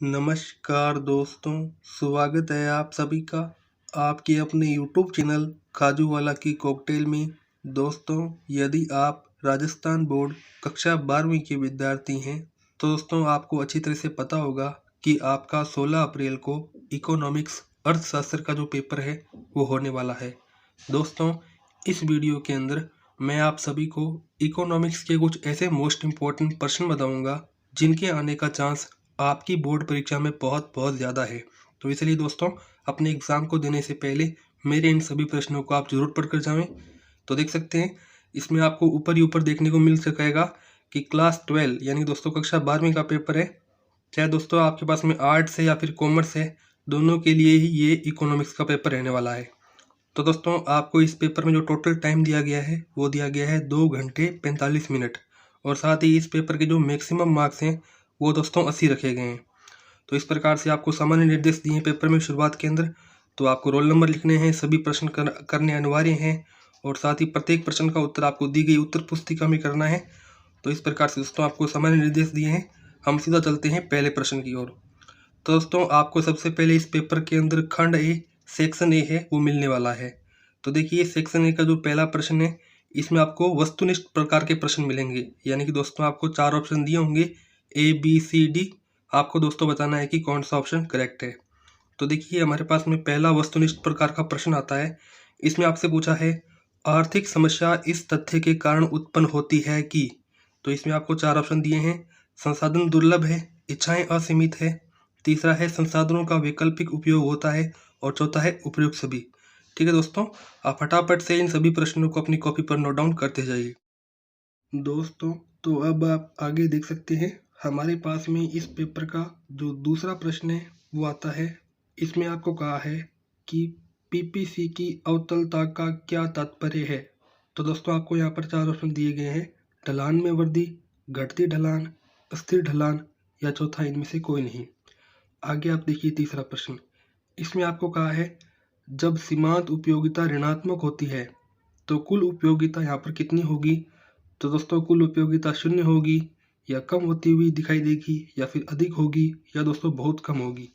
नमस्कार दोस्तों, स्वागत है आप सभी का आपके अपने YouTube चैनल काजूवाला की कॉकटेल में। दोस्तों, यदि आप राजस्थान बोर्ड कक्षा 12वीं के विद्यार्थी हैं तो दोस्तों आपको अच्छी तरह से पता होगा कि आपका 16 अप्रैल को इकोनॉमिक्स अर्थशास्त्र का जो पेपर है वो होने वाला है। दोस्तों, इस वीडियो के अंदर मैं आप सभी को इकोनॉमिक्स के कुछ ऐसे मोस्ट इम्पोर्टेंट प्रश्न बताऊंगा जिनके आने का चांस आपकी बोर्ड परीक्षा में बहुत बहुत ज़्यादा है। तो इसलिए दोस्तों, अपने एग्ज़ाम को देने से पहले मेरे इन सभी प्रश्नों को आप जरूर पढ़कर जाएं। तो देख सकते हैं, इसमें आपको ऊपर ही ऊपर देखने को मिल सकेगा कि क्लास 12 यानी दोस्तों कक्षा 12वीं का पेपर है। चाहे दोस्तों आपके पास में आर्ट्स है या फिर कॉमर्स है, दोनों के लिए ही ये इकोनॉमिक्स का पेपर रहने वाला है। तो दोस्तों, आपको इस पेपर में जो टोटल टाइम दिया गया है वो दिया गया है 2 घंटे 45 मिनट, और साथ ही इस पेपर के जो मैक्सिमम मार्क्स हैं वो दोस्तों 80 रखे गए हैं। तो इस प्रकार से आपको सामान्य निर्देश दिए हैं पेपर में शुरुआत के अंदर। तो आपको रोल नंबर लिखने हैं, सभी प्रश्न करने अनिवार्य हैं, और साथ ही प्रत्येक प्रश्न का उत्तर आपको दी गई उत्तर पुस्तिका में करना है। तो इस प्रकार से दोस्तों आपको सामान्य निर्देश दिए हैं। हम सीधा चलते हैं पहले प्रश्न की ओर। तो दोस्तों, आपको सबसे पहले इस पेपर के अंदर खंड ए सेक्शन ए है वो मिलने वाला है। तो देखिए, सेक्शन ए का जो पहला प्रश्न है इसमें आपको वस्तुनिष्ठ प्रकार के प्रश्न मिलेंगे, यानी कि दोस्तों आपको 4 ऑप्शन दिए होंगे ABCD। आपको दोस्तों बताना है कि कौन सा ऑप्शन करेक्ट है। तो देखिए, हमारे पास में पहला वस्तुनिष्ठ प्रकार का प्रश्न आता है। इसमें आपसे पूछा है आर्थिक समस्या इस तथ्य के कारण उत्पन्न होती है कि। तो इसमें आपको 4 ऑप्शन दिए हैं। संसाधन दुर्लभ है, इच्छाएं असीमित है, तीसरा है संसाधनों का वैकल्पिक उपयोग होता है, और चौथा है उपयुक्त सभी। ठीक है दोस्तों, आप फटाफट से इन सभी प्रश्नों को अपनी कॉपी पर नोट डाउन करते जाइए। दोस्तों, तो अब आप आगे देख सकते हैं, हमारे पास में इस पेपर का जो दूसरा प्रश्न है वो आता है। इसमें आपको कहा है कि PPC की अवतलता का क्या तात्पर्य है। तो दोस्तों, आपको यहाँ पर 4 ऑप्शन दिए गए हैं। ढलान में वृद्धि, घटती ढलान, स्थिर ढलान, या चौथा इनमें से कोई नहीं। आगे आप देखिए तीसरा प्रश्न। इसमें आपको कहा है जब सीमांत उपयोगिता ऋणात्मक होती है तो कुल उपयोगिता यहाँ पर कितनी होगी। तो दोस्तों, कुल उपयोगिता 0 होगी, या कम होती हुई दिखाई देगी, या फिर अधिक होगी, या दोस्तों बहुत कम होगी।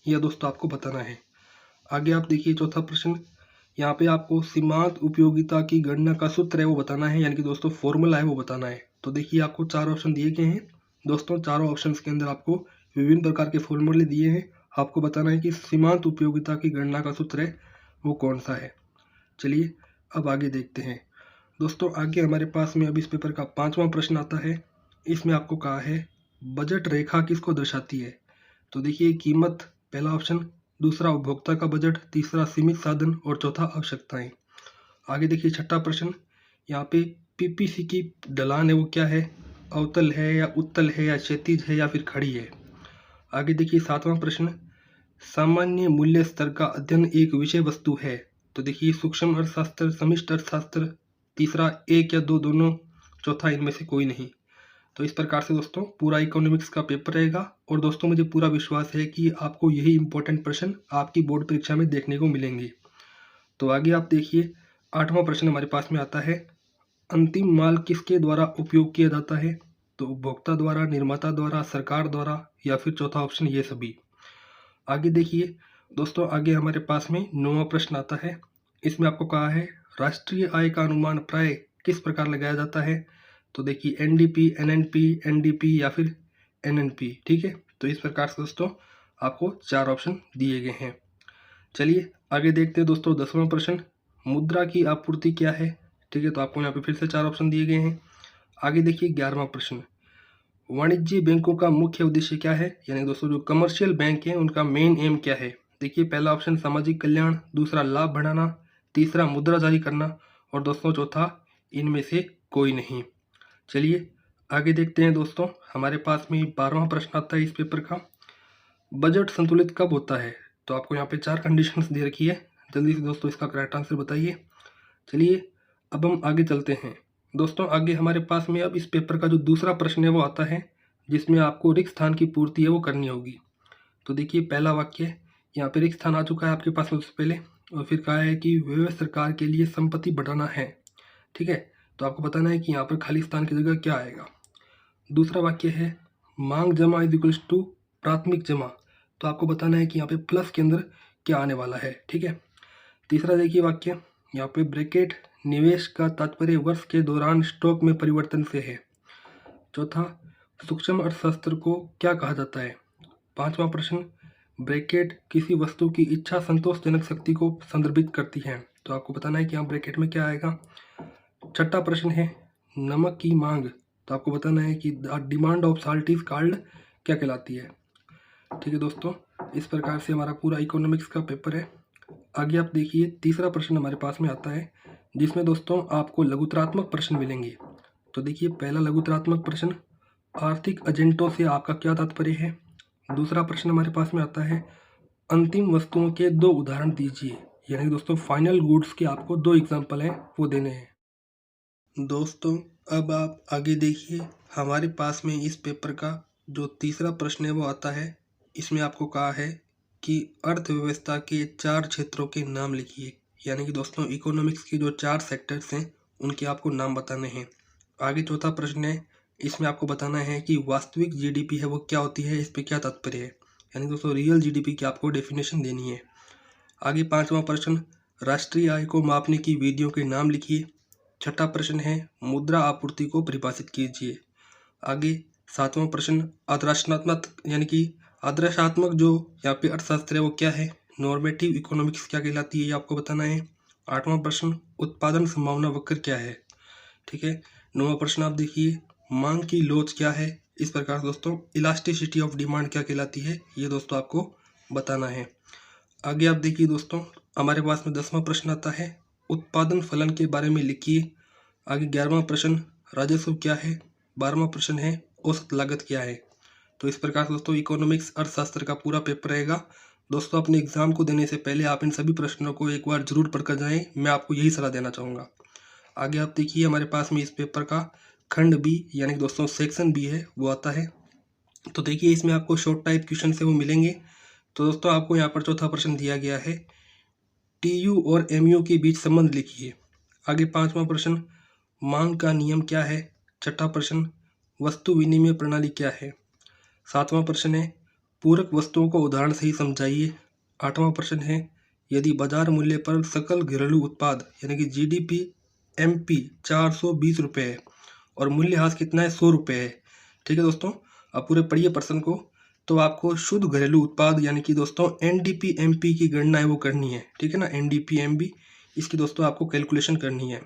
यह दोस्तों आपको बताना है। आगे आप देखिए चौथा प्रश्न। यहाँ पे आपको सीमांत उपयोगिता की गणना का सूत्र है वो बताना है, यानी कि दोस्तों फॉर्मूला है वो बताना है। तो देखिए, आपको 4 ऑप्शन दिए गए हैं। दोस्तों, चारों ऑप्शन के अंदर आपको विभिन्न प्रकार के फॉर्मूले दिए हैं। आपको बताना है कि सीमांत उपयोगिता की गणना का सूत्र है वो कौन सा है। चलिए अब आगे देखते हैं। दोस्तों, आगे हमारे पास में अब इस पेपर का 5वां प्रश्न आता है। इसमें आपको कहा है बजट रेखा किसको दर्शाती है। तो देखिए, कीमत पहला ऑप्शन, दूसरा उपभोक्ता का बजट, तीसरा सीमित साधन, और चौथा आवश्यकताएं। आगे देखिए छठा प्रश्न। यहाँ पे PPC की ढलान है वो क्या है, अवतल है या उत्तल है या क्षैतिज है या फिर खड़ी है। आगे देखिए 7वां प्रश्न। सामान्य मूल्य स्तर का अध्ययन एक विषय वस्तु है। तो देखिए, सूक्ष्म अर्थशास्त्र, समष्टि अर्थशास्त्र, तीसरा एक या दो दोनों, चौथा इनमें से कोई नहीं। तो इस प्रकार से दोस्तों पूरा इकोनॉमिक्स का पेपर रहेगा, और दोस्तों मुझे पूरा विश्वास है कि आपको यही इंपॉर्टेंट प्रश्न आपकी बोर्ड परीक्षा में देखने को मिलेंगे। तो आगे आप देखिए 8वां प्रश्न हमारे पास में आता है अंतिम माल किसके द्वारा उपयोग किया जाता है। तो उपभोक्ता द्वारा, निर्माता द्वारा, सरकार द्वारा, या फिर चौथा ऑप्शन ये सभी। आगे देखिए दोस्तों, आगे हमारे पास में 9वां प्रश्न आता है। इसमें आपको कहा है राष्ट्रीय आय का अनुमान प्राय किस प्रकार लगाया जाता है। तो देखिए NDP, NNP, NDP या फिर NNP। ठीक है, तो इस प्रकार से दोस्तों आपको 4 ऑप्शन दिए गए हैं। चलिए आगे देखते हैं दोस्तों 10वां प्रश्न। मुद्रा की आपूर्ति क्या है। ठीक है, तो आपको यहाँ पे फिर से 4 ऑप्शन दिए गए हैं। आगे देखिए 11वां प्रश्न। वाणिज्य बैंकों का मुख्य उद्देश्य क्या है, यानी दोस्तों जो कमर्शियल बैंक हैं उनका मेन एम क्या है। देखिए, पहला ऑप्शन सामाजिक कल्याण, दूसरा लाभ बढ़ाना, तीसरा मुद्रा जारी करना, और दोस्तों चौथा इनमें से कोई नहीं। चलिए आगे देखते हैं दोस्तों, हमारे पास में 12वां प्रश्न आता है इस पेपर का। बजट संतुलित कब होता है। तो आपको यहाँ पे 4 कंडीशंस दे रखी है। जल्दी से दोस्तों इसका करेक्ट आंसर बताइए। चलिए अब हम आगे चलते हैं। दोस्तों, आगे हमारे पास में अब इस पेपर का जो दूसरा प्रश्न है वो आता है, जिसमें आपको रिक्त स्थान की पूर्ति है वो करनी होगी। तो देखिए, पहला वाक्य यहाँ पे रिक्त स्थान आ चुका है आपके पास में उससे पहले, और फिर कहा है कि व्यय सरकार के लिए संपत्ति बढ़ाना है। ठीक है, तो आपको बताना है कि यहाँ पर खाली स्थान की जगह क्या आएगा। दूसरा वाक्य है मांग जमा इज इक्वल्स टू प्राथमिक जमा, तो आपको बताना है कि यहाँ पे प्लस के अंदर क्या आने वाला है। ठीक है। तीसरा देखिए वाक्य, यहाँ पे ब्रैकेट निवेश का तात्पर्य वर्ष के दौरान स्टॉक में परिवर्तन से है। चौथा, सूक्ष्म अर्थशास्त्र को क्या कहा जाता है। पांचवा प्रश्न, ब्रैकेट किसी वस्तु की इच्छा संतोषजनक शक्ति को संदर्भित करती है, तो आपको बताना है कि यहाँ ब्रैकेट में क्या आएगा। छठा प्रश्न है नमक की मांग, तो आपको बताना है कि demand of salt is called क्या कहलाती है। ठीक है दोस्तों, इस प्रकार से हमारा पूरा इकोनॉमिक्स का पेपर है। आगे आप देखिए तीसरा प्रश्न हमारे पास में आता है, जिसमें दोस्तों आपको लघुतरात्मक प्रश्न मिलेंगे। तो देखिए पहला लघुतरात्मक प्रश्न, आर्थिक एजेंटों से आपका क्या तात्पर्य है। दूसरा प्रश्न हमारे पास में आता है, अंतिम वस्तुओं के 2 उदाहरण दीजिए, यानी दोस्तों फाइनल गुड्स के आपको 2 एग्जाम्पल हैं वो देने हैं। दोस्तों अब आप आगे देखिए, हमारे पास में इस पेपर का जो तीसरा प्रश्न है वो आता है। इसमें आपको कहा है कि अर्थव्यवस्था के 4 क्षेत्रों के नाम लिखिए, यानी कि दोस्तों इकोनॉमिक्स के जो 4 सेक्टर्स हैं उनके आपको नाम बताने हैं। आगे चौथा प्रश्न है, इसमें आपको बताना है कि वास्तविक जीडीपी है वो क्या होती है, इस पे क्या तात्पर्य है, यानी दोस्तों रियल जीडीपी की आपको डेफिनेशन देनी है। आगे पांचवा प्रश्न, राष्ट्रीय आय को मापने की विधियों के नाम लिखिए। छठा प्रश्न है मुद्रा आपूर्ति को परिभाषित कीजिए। आगे सातवां प्रश्न, आदर्शात्मक यानी कि आदर्शात्मक जो यहाँ पे अर्थशास्त्र है वो क्या है, नॉर्मेटिव इकोनॉमिक्स क्या कहलाती है ये आपको बताना है। आठवां प्रश्न, उत्पादन संभावना वक्र क्या है। ठीक है। नौवां प्रश्न आप देखिए, मांग की लोच क्या है। इस प्रकार दोस्तों इलास्टिसिटी ऑफ डिमांड क्या कहलाती है ये दोस्तों आपको बताना है। आगे आप देखिए दोस्तों हमारे पास में 10वां प्रश्न आता है, उत्पादन फलन के बारे में लिखिए। आगे 11वां प्रश्न, राजस्व क्या है। 12वां प्रश्न है औसत लागत क्या है। तो इस प्रकार दोस्तों इकोनॉमिक्स अर्थशास्त्र का पूरा पेपर रहेगा। दोस्तों अपने एग्जाम को देने से पहले आप इन सभी प्रश्नों को एक बार जरूर पढ़कर जाएं, मैं आपको यही सलाह देना चाहूँगा। आगे आप देखिए हमारे पास में इस पेपर का खंड बी यानी कि दोस्तों सेक्शन बी है वो आता है। तो देखिए इसमें आपको शॉर्ट टाइप क्वेश्चन से वो मिलेंगे। तो दोस्तों आपको यहाँ पर चौथा प्रश्न दिया गया है, टीयू और एमयू के बीच संबंध लिखिए। आगे पांचवा प्रश्न, मांग का नियम क्या है। छठा प्रश्न, वस्तु विनिमय प्रणाली क्या है। सातवां प्रश्न है, पूरक वस्तुओं को उदाहरण से ही समझाइए। आठवां प्रश्न है, यदि बाजार मूल्य पर सकल घरेलू उत्पाद यानी कि जीडीपी एमपी 420 रुपये है और मूल्यह्रास कितना है 100 रुपये है। ठीक है दोस्तों, अब पूरे पढ़िए प्रश्न को। तो आपको शुद्ध घरेलू उत्पाद यानी कि दोस्तों एनडीपी एमपी की गणना है वो करनी है। ठीक है ना, एनडीपी एमपी इसकी दोस्तों आपको कैलकुलेशन करनी है।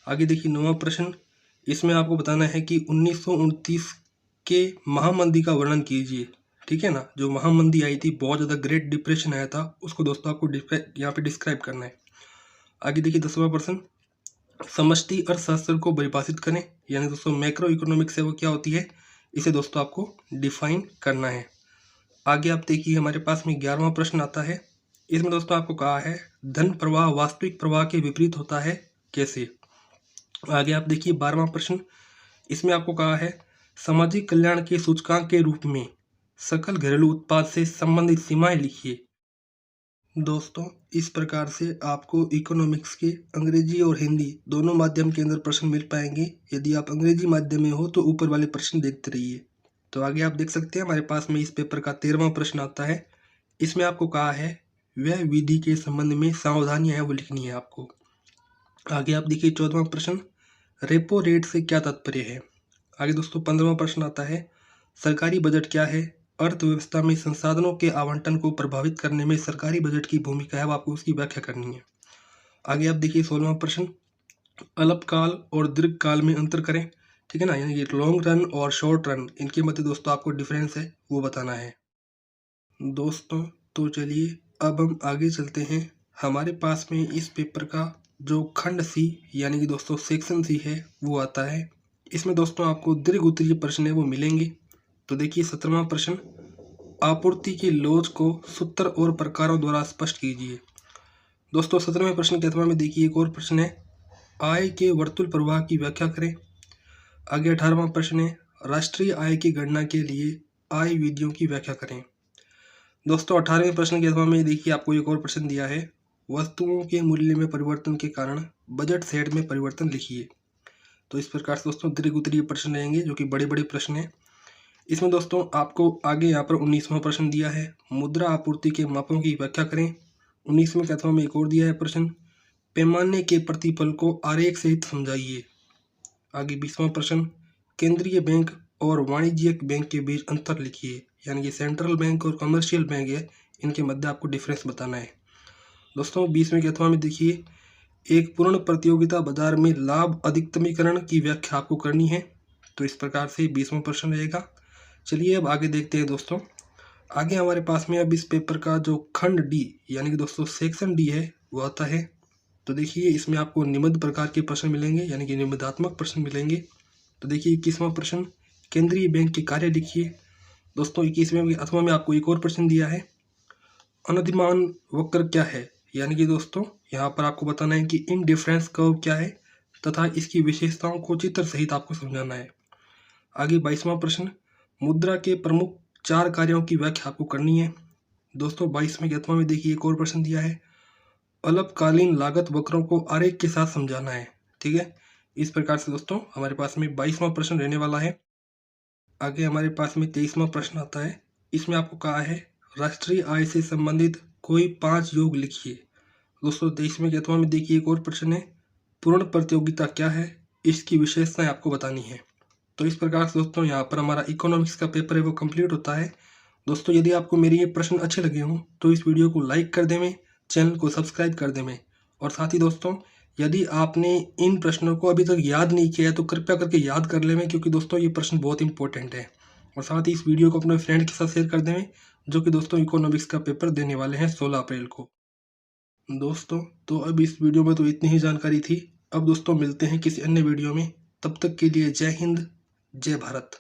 आगे देखिए 9वां प्रश्न, इसमें आपको बताना है कि 1929 के महामंदी का वर्णन कीजिए। ठीक है ना, जो महामंदी आई थी, बहुत ज़्यादा ग्रेट डिप्रेशन आया था, उसको दोस्तों आपको यहाँ पे डिस्क्राइब करना है। आगे देखिए 10वां प्रश्न, समष्टि अर्थशास्त्र को परिभाषित करें, यानी दोस्तों मैक्रो इकोनॉमिक्स है वो क्या होती है, इसे दोस्तों आपको डिफाइन करना है। आगे आप देखिए हमारे पास में 11वां प्रश्न आता है। इसमें दोस्तों आपको कहा है धन प्रवाह वास्तविक प्रवाह के विपरीत होता है कैसे। आगे आप देखिए 12वां प्रश्न, इसमें आपको कहा है सामाजिक कल्याण के सूचकांक के रूप में सकल घरेलू उत्पाद से संबंधित सीमाएं लिखिए। दोस्तों इस प्रकार से आपको इकोनॉमिक्स के अंग्रेजी और हिंदी दोनों माध्यम के अंदर प्रश्न मिल पाएंगे। यदि आप अंग्रेजी माध्यम में हो तो ऊपर वाले प्रश्न देखते रहिए। तो आगे आप देख सकते हैं हमारे पास में इस पेपर का 13वां प्रश्न आता है। इसमें आपको कहा है व्यय विधि के संबंध में सावधानियां हैं वो लिखनी है आपको। आगे आप देखिए 14वां प्रश्न, रेपो रेट से क्या तात्पर्य है। आगे दोस्तों 15वां प्रश्न आता है, सरकारी बजट क्या है। अर्थव्यवस्था में संसाधनों के आवंटन को प्रभावित करने में सरकारी बजट की भूमिका है, आपको उसकी व्याख्या करनी है। आगे आप देखिए 16वां प्रश्न, अल्पकाल और दीर्घकाल में अंतर करें। ठीक है ना, यानी कि लॉन्ग रन और शॉर्ट रन इनके मध्य दोस्तों आपको डिफरेंस है वो बताना है। दोस्तों तो चलिए अब हम आगे चलते हैं। हमारे पास में इस पेपर का जो खंड सी यानी कि दोस्तों सेक्शन सी है वो आता है। इसमें दोस्तों आपको दीर्घ उत्तरीय प्रश्न है वो मिलेंगे। तो देखिए 17वां प्रश्न, आपूर्ति की लोच को सूत्र और प्रकारों द्वारा स्पष्ट कीजिए। दोस्तों 17वें प्रश्न के अथवा में देखिए एक और प्रश्न है, आय के वर्तुल प्रवाह की व्याख्या करें। आगे 18वां प्रश्न है, राष्ट्रीय आय की गणना के लिए आय विधियों की व्याख्या करें। दोस्तों 18वें प्रश्न के अथवा में देखिए आपको एक और प्रश्न दिया है, वस्तुओं के मूल्य में परिवर्तन के कारण बजट सेट में परिवर्तन लिखिए। तो इस प्रकार से दोस्तों दीर्घ उत्तरीय प्रश्न रहेंगे जो कि बड़े बड़े प्रश्न हैं। इसमें दोस्तों आपको आगे यहाँ पर 19वां प्रश्न दिया है, मुद्रा आपूर्ति के मापों की व्याख्या करें। 19वें के अथवा में एक और दिया है प्रश्न, पैमाने के प्रतिफल को आरेख सहित समझाइए। आगे 20वां प्रश्न, केंद्रीय बैंक और वाणिज्यिक बैंक के बीच अंतर लिखिए। यानी कि सेंट्रल बैंक और कमर्शियल बैंक है, इनके मध्य आपको डिफरेंस बताना है। दोस्तों 20वें के अथवा में देखिए, एक पूर्ण प्रतियोगिता बाजार में लाभ अधिकतमीकरण की व्याख्या आपको करनी है। तो इस प्रकार से 20वां प्रश्न रहेगा। चलिए अब आगे देखते हैं दोस्तों। आगे हमारे पास में अब इस पेपर का जो खंड डी यानी कि दोस्तों सेक्शन डी है वो आता है। तो देखिए इसमें आपको निबंध प्रकार के प्रश्न मिलेंगे, यानी कि निबंधात्मक प्रश्न मिलेंगे। तो देखिए 21वां प्रश्न, केंद्रीय बैंक के कार्य लिखिए। दोस्तों 21वें अथवा में आपको एक और प्रश्न दिया है, अनुदिमान वक्र क्या है। यानी कि दोस्तों यहाँ पर आपको बताना है कि इनडिफरेंस कर्व क्या है तथा इसकी विशेषताओं को चित्र सहित आपको समझाना है। आगे 22वां प्रश्न, मुद्रा के प्रमुख 4 कार्यों की व्याख्या आपको करनी है। दोस्तों 22वें के अथवा में देखिए एक और प्रश्न दिया है, अल्पकालीन लागत वक्रों को आरेख के साथ समझाना है। ठीक है, इस प्रकार से दोस्तों हमारे पास में 22वां प्रश्न रहने वाला है। आगे हमारे पास में 23वां प्रश्न आता है। इसमें आपको कहा है राष्ट्रीय आय से संबंधित कोई 5 योग लिखिए। दोस्तों 23वें के अथवा में देखिए एक और प्रश्न है, पूर्ण प्रतियोगिता क्या है, इसकी विशेषताएं आपको बतानी है। तो इस प्रकार से दोस्तों यहाँ पर हमारा इकोनॉमिक्स का पेपर है वो कंप्लीट होता है। दोस्तों यदि आपको मेरे ये प्रश्न अच्छे लगे हों तो इस वीडियो को लाइक कर देवें, चैनल को सब्सक्राइब कर देवें। और साथ ही दोस्तों यदि आपने इन प्रश्नों को अभी तक याद नहीं किया है तो कृपया करके याद कर लेवें, क्योंकि दोस्तों ये प्रश्न बहुत इंपॉर्टेंट है। और साथ ही इस वीडियो को अपने फ्रेंड के साथ शेयर कर देवें जो कि दोस्तों इकोनॉमिक्स का पेपर देने वाले हैं 16 अप्रैल को। दोस्तों तो अब इस वीडियो में तो इतनी ही जानकारी थी। अब दोस्तों मिलते हैं किसी अन्य वीडियो में, तब तक के लिए जय हिंद, जय भारत।